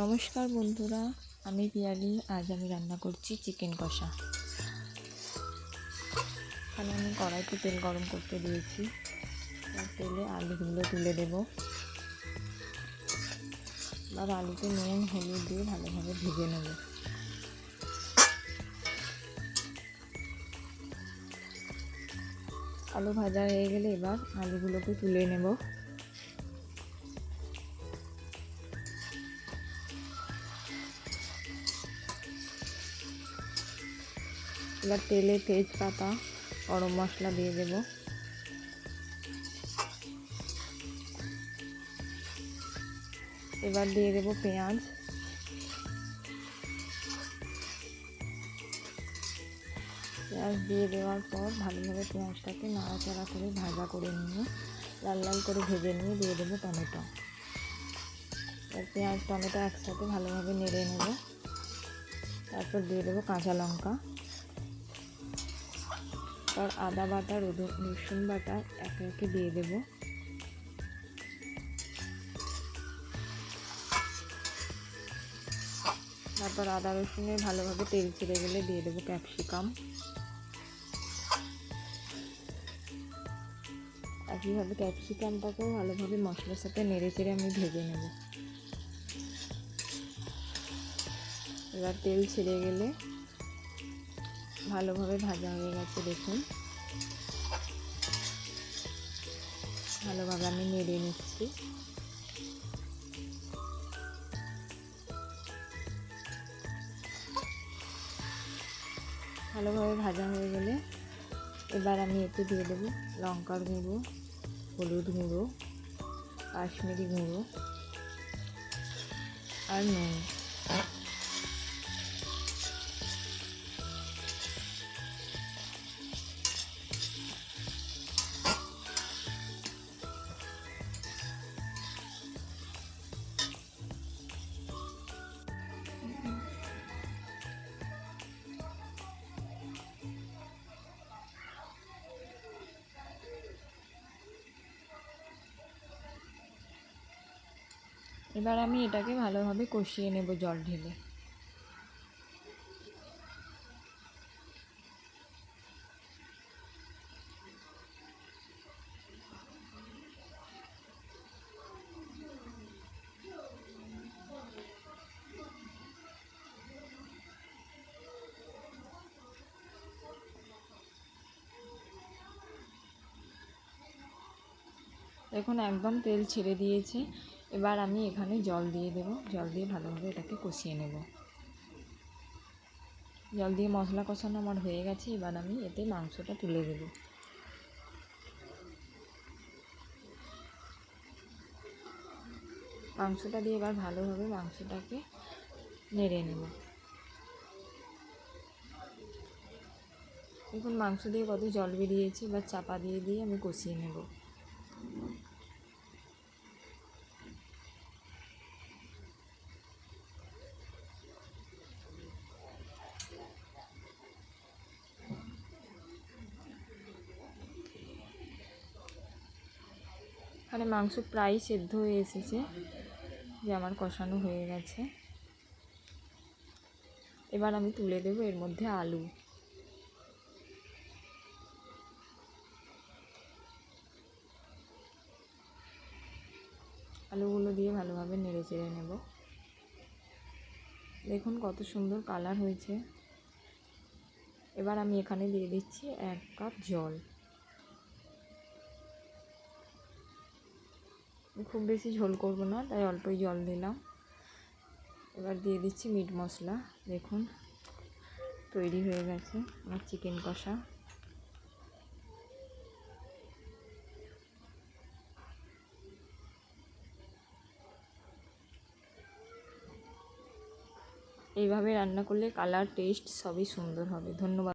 নমস্কার বন্ধুরা, আমি পিয়ালি। আজ আমি রান্না করছি চিকেন কষা। এখানে আমি কড়াইতে তেল গরম করতে দিয়েছি। তেলে আলুগুলো তুলে দেব। এবার আলুতে নুন হলুদ দিয়ে ভালোভাবে ভেজে নেব। আলু ভাজা হয়ে গেলে এবার আলুগুলোকে তুলে নেব। এবার তেলে তেজপাতা গরম মশলা দিয়ে দেব। এবার দিয়ে দেব পেঁয়াজ। পেঁয়াজ দিয়ে দেওয়ার পর ভালোভাবে পেঁয়াজটাকে নাড়াচাড়া করে ভাজা করে নিয়ে লাল লাল করে ভেজে নিয়ে দিয়ে দেবো টমেটো। এবার পেঁয়াজ টমেটো একসাথে ভালোভাবে নেড়ে নেব। তারপর দিয়ে দেবো কাঁচা লঙ্কা। আর আদা বাটা রসুন বাটা একে একে দিয়ে দেব। তারপর আদা রসুনের ভালোভাবে তেল ছেড়ে গেলে দিয়ে দেবো ক্যাপসিকাম। একইভাবে ক্যাপসিকামটাকেও ভালোভাবে মশলার সাথে নেড়ে চেড়ে আমি ভেজে নেব। এবার তেল ছেড়ে গেলে ভালোভাবে ভাজা হয়ে গেছে, দেখুন। ভালোভাবে আমি নেড়ে নিচ্ছি। ভালোভাবে ভাজা হয়ে গেলে এবার আমি এতে দিয়ে দেবো লঙ্কার গুঁড়ো, হলুদ গুঁড়ো, কাশ্মীরি গুঁড়ো আর নুন। এবার আমি এটাকে ভালোভাবে কষিয়ে নেব জল ঢেলে। দেখুন একদম তেল ছেড়ে দিয়েছে। এবার আমি এখানে জল দিয়ে দেব। জল দিয়ে ভালোভাবে এটাকে কষিয়ে নেব। জল দিয়ে মশলা কষানো আমার হয়ে গেছে। এবার আমি এতে মাংসটা তুলে দেব। মাংসটা দিয়ে এবার ভালোভাবে মাংসটাকে নেড়ে নেব। দেখুন মাংস দিয়ে কত জল বেরিয়েছে। এবার চাপা দিয়ে দিয়ে আমি কষিয়ে নেব। এখানে মাংস প্রায় সেদ্ধ হয়ে এসেছে, যে আমার কষানো হয়ে গেছে। এবার আমি তুলে দেব এর মধ্যে আলু। আলুগুলো দিয়ে ভালোভাবে নেড়ে চেড়ে নেব। দেখুন কত সুন্দর কালার হয়েছে। এবার আমি এখানে দিয়ে দিচ্ছি 1 কাপ জল। খুব বেশি ঝোল করব না, তাই অল্পই জল দিলাম। এবার দিয়ে দিচ্ছি মিট মশলা। দেখুন তৈরি হয়ে গেছে আমার চিকেন কষা। এইভাবে রান্না করলে কালার টেস্ট সবই সুন্দর হবে। ধন্যবাদ।